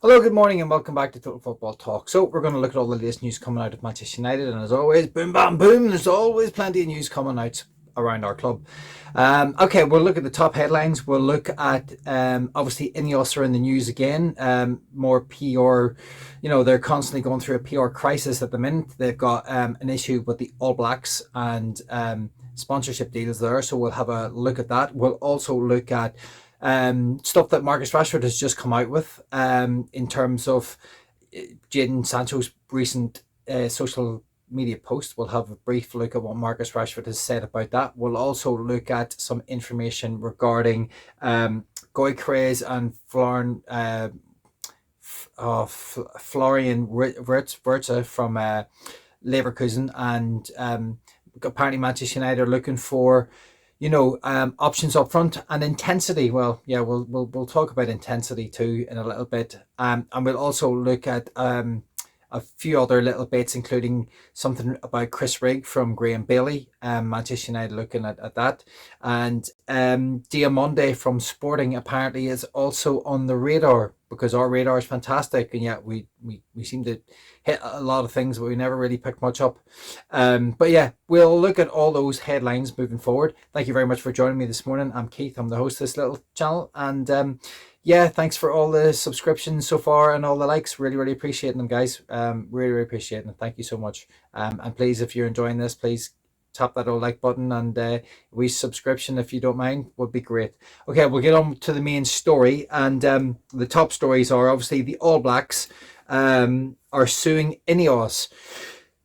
Hello, good morning, and welcome back to Total Football Talk. So, we're going to look at all the latest news coming out of Manchester United, and as always, boom, bam, boom, there's always plenty of news coming out around our club. Okay, we'll look at the top headlines. We'll look at obviously Ineos are in the news again. More PR, they're constantly going through a PR crisis at the minute. They've got an issue with the All Blacks and sponsorship deals there, so we'll have a look at that. We'll also look at stuff that Marcus Rashford has just come out with in terms of Jadon Sancho's recent social media post. We'll have a brief look at what Marcus Rashford has said about that. We'll also look at some information regarding Goycrez and Florian Wirtz from Leverkusen, and apparently Manchester United are looking for options up front and intensity. Well, yeah, we'll talk about intensity too in a little bit, and we'll also look at a few other little bits, including something about Chris Rigg from Graham Bailey, Manchester United looking at that, and Diomande from Sporting apparently is also on the radar because our radar is fantastic, and yet we seem to hit a lot of things, but we never really pick much up. But yeah, we'll look at all those headlines moving forward. Thank you very much for joining me this morning. I'm Keith. I'm the host of this little channel, and yeah, thanks for all the subscriptions so far and all the likes. Really appreciating them, guys. Really appreciating them. Thank you so much. And please, if you're enjoying this, please tap that old like button, and we subscription, if you don't mind, would be great. Okay, we'll get on to the main story, and the top stories are obviously the All Blacks are suing Ineos.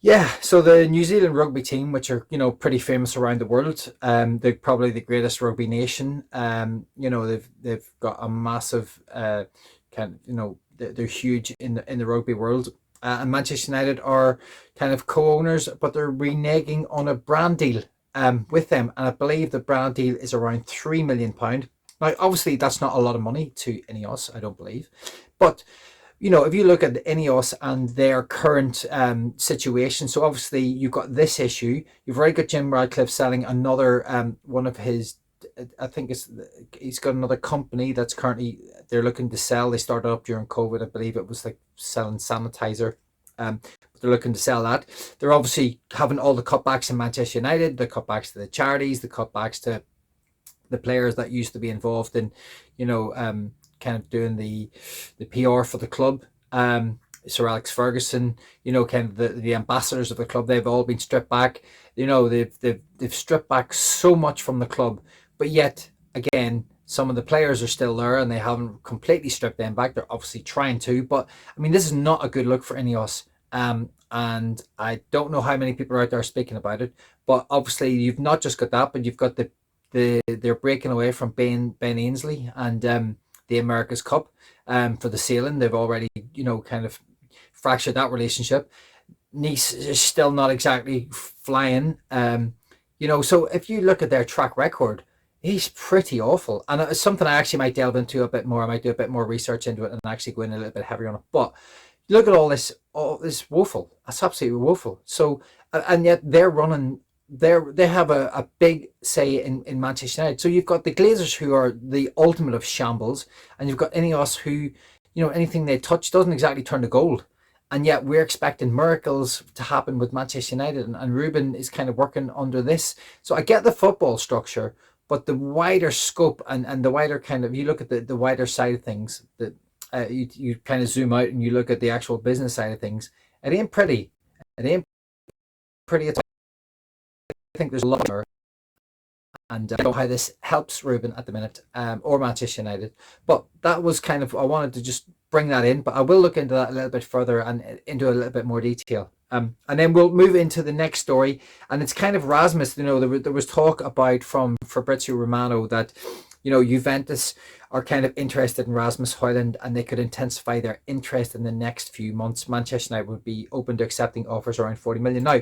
Yeah, so the New Zealand rugby team, which are pretty famous around the world, they're probably the greatest rugby nation. They've got a massive they're huge in the rugby world. And Manchester United are kind of co-owners, but they're reneging on a brand deal with them, and I believe the brand deal is around £3 million. Now, obviously, that's not a lot of money to Ineos, I don't believe, but if you look at the Ineos and their current situation, so obviously you've got this issue. You've already got Jim Radcliffe selling another one of his. I think he's got another company that's currently they're looking to sell. They started up during COVID, I believe it was like selling sanitizer. But they're looking to sell that. They're obviously having all the cutbacks in Manchester United, the cutbacks to the charities, the cutbacks to the players that used to be involved in, kind of doing the PR for the club. Sir Alex Ferguson, kind of the ambassadors of the club, they've all been stripped back. They've stripped back so much from the club, but yet again, some of the players are still there and they haven't completely stripped them back. They're obviously trying to, but I mean, this is not a good look for Ineos. And I don't know how many people are out there speaking about it, but obviously you've not just got that, but you've got they're breaking away from Ben Ainsley and the America's Cup for the Zeland. They've already, kind of fractured that relationship. Nice is still not exactly flying. So if you look at their track record, he's pretty awful. And it's something I actually might delve into a bit more. I might do a bit more research into it and actually go in a little bit heavier on it. But look at all this woeful. That's absolutely woeful. So, and yet they're running they have a big say in Manchester United. So you've got the Glazers, who are the ultimate of shambles, and you've got Ineos, who anything they touch doesn't exactly turn to gold, and yet we're expecting miracles to happen with Manchester United, and Rubin is kind of working under this. So I get the football structure, but the wider scope and the wider kind of, you look at the wider side of things, that you kind of zoom out and you look at the actual business side of things, it ain't pretty. It ain't pretty at all. I think there's a lot more, and I don't know how this helps Rubin at the minute, or Manchester United. But that was kind of, I wanted to just bring that in, but I will look into that a little bit further and into a little bit more detail. And then we'll move into the next story, and it's kind of Rasmus. There was talk about from Fabrizio Romano that Juventus are kind of interested in Rasmus Højlund, and they could intensify their interest in the next few months. Manchester United would be open to accepting offers around 40 million. Now,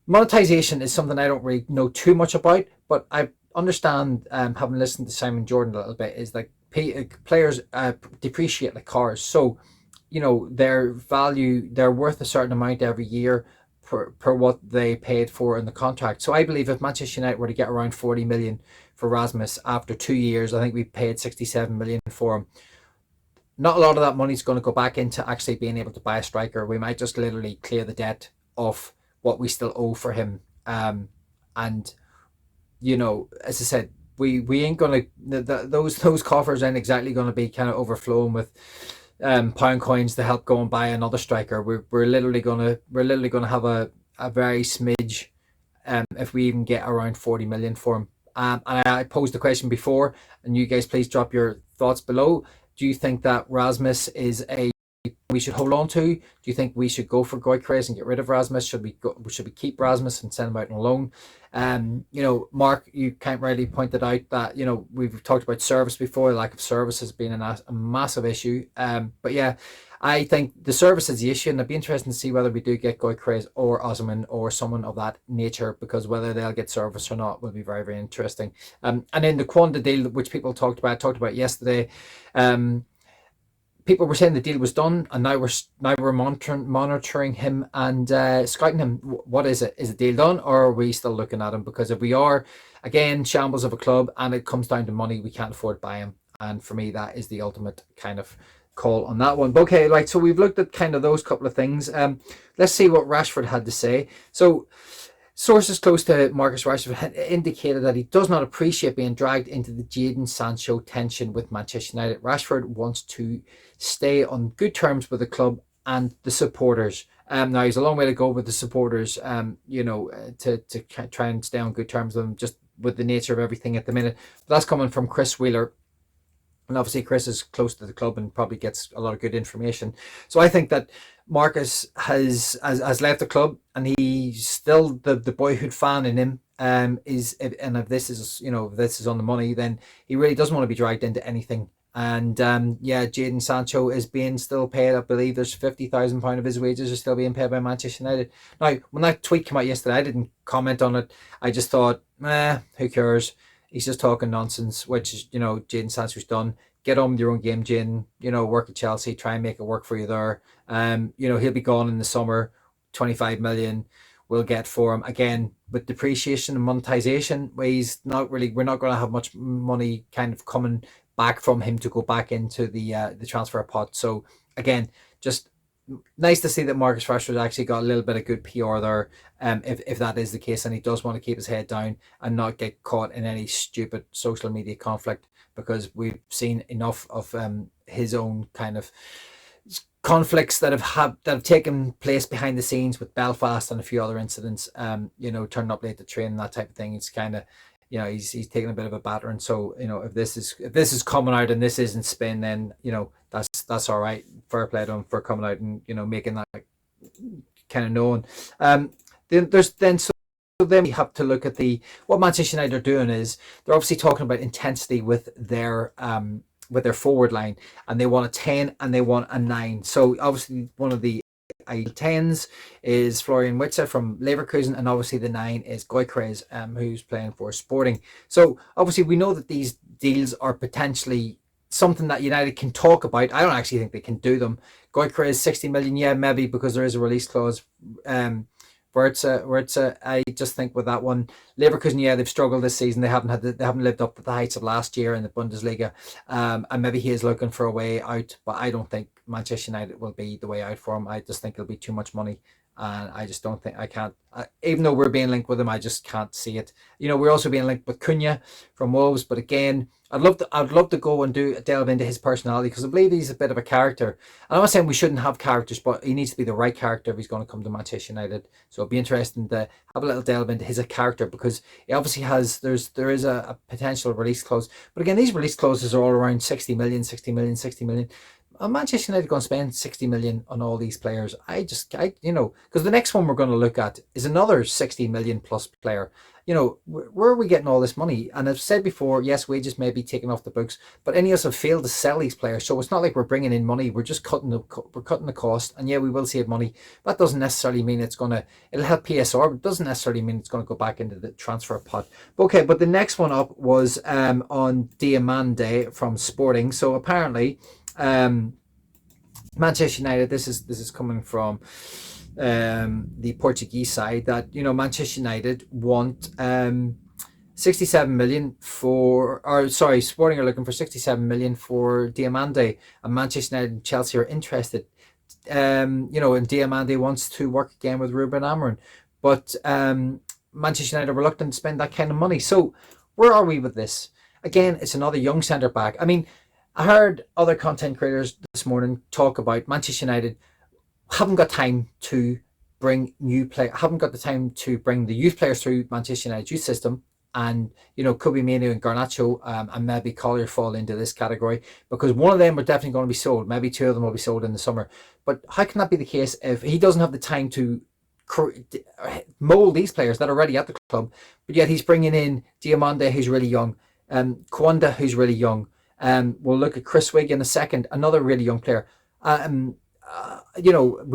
monetization is something I don't really know too much about, but I understand, having listened to Simon Jordan a little bit, is like players depreciate like cars. So, their value, they're worth a certain amount every year per what they paid for in the contract. So I believe if Manchester United were to get around 40 million for Rasmus after 2 years, I think we paid 67 million for him. not a lot of that money is going to go back into actually being able to buy a striker. We might just literally clear the debt of what we still owe for him. And as I said, we ain't gonna those coffers ain't exactly gonna be kind of overflowing with pound coins to help go and buy another striker. We're literally gonna have a very smidge, if we even get around 40 million for him. And I posed the question before, and you guys please drop your thoughts below. Do you think that Rasmus is a we should hold on to? Do you think we should go for Gyökeres and get rid of Rasmus? Should we keep Rasmus and send him out on loan? Mark, you can't rightly pointed out that we've talked about service before. The lack of service has been a massive issue. But yeah, I think the service is the issue, and it'd be interesting to see whether we do get Gyökeres or Osman or someone of that nature, because whether they'll get service or not will be very, very interesting. And then the Quanda deal, which people talked about yesterday. People were saying the deal was done, and now we're monitoring him and scouting him. What is it? Is the deal done, or are we still looking at him? Because if we are, again, shambles of a club, and it comes down to money, we can't afford to buy him. And for me, that is the ultimate kind of call on that one. But okay, right. So we've looked at kind of those couple of things. Let's see what Rashford had to say. So, sources close to Marcus Rashford indicated that he does not appreciate being dragged into the Jadon Sancho tension with Manchester United. Rashford wants to stay on good terms with the club and the supporters. Now, he's a long way to go with the supporters, to try and stay on good terms with them, just with the nature of everything at the minute. But that's coming from Chris Wheeler. And obviously Chris is close to the club and probably gets a lot of good information. So I think that Marcus has left the club, and he's still the boyhood fan in him. If this is on the money, then he really doesn't want to be dragged into anything. And Jadon Sancho is being still paid. I believe there's £50,000 of his wages are still being paid by Manchester United. Now, when that tweet came out yesterday, I didn't comment on it. I just thought, who cares? He's just talking nonsense, which is, Jadon Sancho's done. Get on with your own game, Jadon. Work at Chelsea, try and make it work for you there. He'll be gone in the summer. 25 million we'll get for him. Again, with depreciation and monetization, we're not going to have much money kind of coming back from him to go back into the transfer pot. So again, just nice to see that Marcus Rashford actually got a little bit of good PR there, if that is the case, and he does want to keep his head down and not get caught in any stupid social media conflict, because we've seen enough of his own kind of conflicts that have taken place behind the scenes with Belfast and a few other incidents. Turning up late to train and that type of thing. It's kind of, he's taking a bit of a battering. So if this is coming out and this isn't spin, then that's all right. Fair play to him for coming out and making that kind of known. Then we have to look at what Manchester United are doing is they're obviously talking about intensity with their forward line, and they want a 10 and they want a 9. So obviously one of the 10s is Florian Wirtz from Leverkusen, and obviously the 9 is Gyökeres, who's playing for Sporting. So obviously we know that these deals are potentially something that United can talk about. I don't actually think they can do them. Gyökeres 60 million, yeah, maybe, because there is a release clause. Wirtz, I just think with that one, Leverkusen, yeah, they've struggled this season. They haven't lived up to the heights of last year in the Bundesliga, and maybe he is looking for a way out. But I don't think Manchester United will be the way out for him. I just think it'll be too much money, and I just don't think even though we're being linked with him, I just can't see it. We're also being linked with Cunha from Wolves, but again, I'd love to go and delve into his personality, because I believe he's a bit of a character. And I'm not saying we shouldn't have characters, but he needs to be the right character if he's going to come to Manchester United. So it'd be interesting to have a little delve into his character, because he obviously there is a potential release clause. But again, these release clauses are all around 60 million. Manchester United going to spend 60 million on all these players? Because the next one we're going to look at is another 60 million plus player. Where are we getting all this money? And I've said before, yes, wages may be taken off the books, but Ineos have failed to sell these players, so it's not like we're bringing in money. We're just cutting the cost, and yeah, we will save money. That doesn't necessarily mean it'll help PSR, but it doesn't necessarily mean it's going to go back into the transfer pot. Okay, but the next one up was on Diomande from Sporting. So apparently, Manchester United. This is coming from the Portuguese side, that Manchester United want 67 million for, or sorry, Sporting are looking for 67 million for Diomande, and Manchester United and Chelsea are interested. And Diomande wants to work again with Rubin Amorim, but Manchester United are reluctant to spend that kind of money. So where are we with this? Again, it's another young centre back. I mean, I heard other content creators this morning talk about Manchester United haven't got time to bring new players, haven't got the time to bring the youth players through Manchester United's youth system. And, Kobe Manu and Garnacho and maybe Collier fall into this category, because one of them are definitely going to be sold. Maybe two of them will be sold in the summer. But how can that be the case if he doesn't have the time to mold these players that are already at the club, but yet he's bringing in Diomande, who's really young, Kwanda, who's really young. We'll look at Chris Rigg in a second, another really young player. We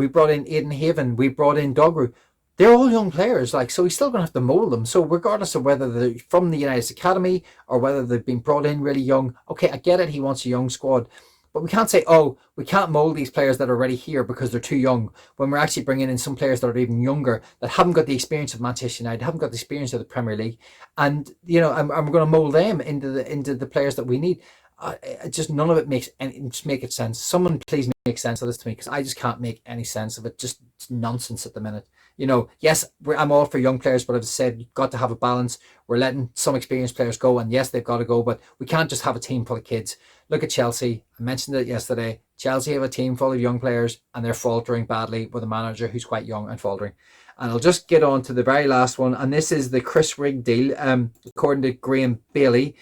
brought in Aiden Haven, we brought in Dogru. They're all young players, so he's still going to have to mold them. So regardless of whether they're from the United Academy or whether they've been brought in really young, okay, I get it, he wants a young squad. But we can't say, we can't mold these players that are already here because they're too young, when we're actually bringing in some players that are even younger, that haven't got the experience of Manchester United, haven't got the experience of the Premier League, and and we're going to mold them into the players that we need. Just none of it makes sense. Someone please make sense of this to me, because I just can't make any sense of it. Just nonsense at the minute. Yes, I'm all for young players, but as I said, you've got to have a balance. We're letting some experienced players go, and yes, they've got to go, but we can't just have a team full of kids. Look at Chelsea. I mentioned it yesterday. Chelsea have a team full of young players, and they're faltering badly with a manager who's quite young and faltering. And I'll just get on to the very last one, and this is the Chris Rigg deal. According to Graham Bailey,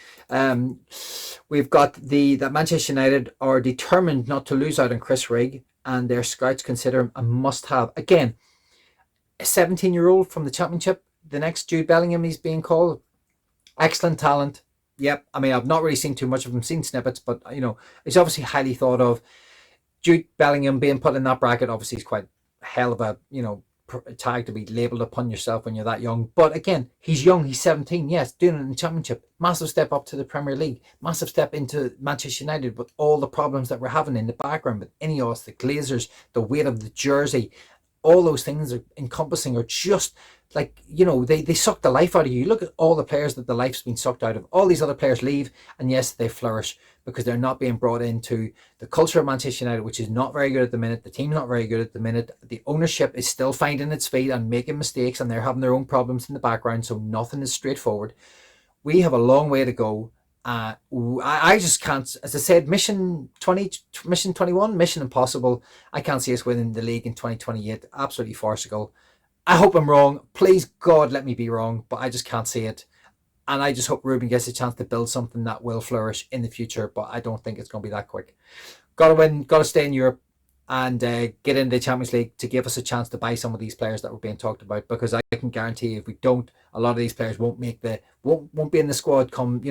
we've got that Manchester United are determined not to lose out on Chris Rigg, and their scouts consider him a must-have. Again, a 17-year-old from the Championship, the next Jude Bellingham he's being called. Excellent talent. Yep. I mean, I've not really seen too much of him, seen snippets, but, he's obviously highly thought of. Jude Bellingham being put in that bracket obviously is quite hell of a, tag to be labelled upon yourself when you're that young. But again, he's young, he's 17, yes, doing it in the Championship. Massive step up to the Premier League. Massive step into Manchester United with all the problems that we're having in the background with Ineos, the Glazers, the weight of the jersey. All those things are encompassing, or just they suck the life out of you. Look at all the players that the life's been sucked out of. All these other players leave, and yes, they flourish because they're not being brought into the culture of Manchester United, which is not very good at the minute. The team's not very good at the minute. The ownership is still finding its feet and making mistakes, and they're having their own problems in the background, so nothing is straightforward. We have a long way to go. I just can't, as I said, mission 21, mission impossible. I can't see us winning the league in 2028. Absolutely farcical. I hope I'm wrong. Please, God, let me be wrong, but I just can't see it. And I just hope Rubin gets a chance to build something that will flourish in the future, but I don't think it's going to be that quick. Got to win, got to stay in Europe, and get into the Champions League to give us a chance to buy some of these players that were being talked about, because I can guarantee you, if we don't, a lot of these players won't be in the squad come,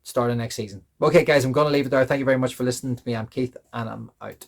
start of next season. Okay, guys, I'm going to leave it there. Thank you very much for listening to me. I'm Keith, and I'm out.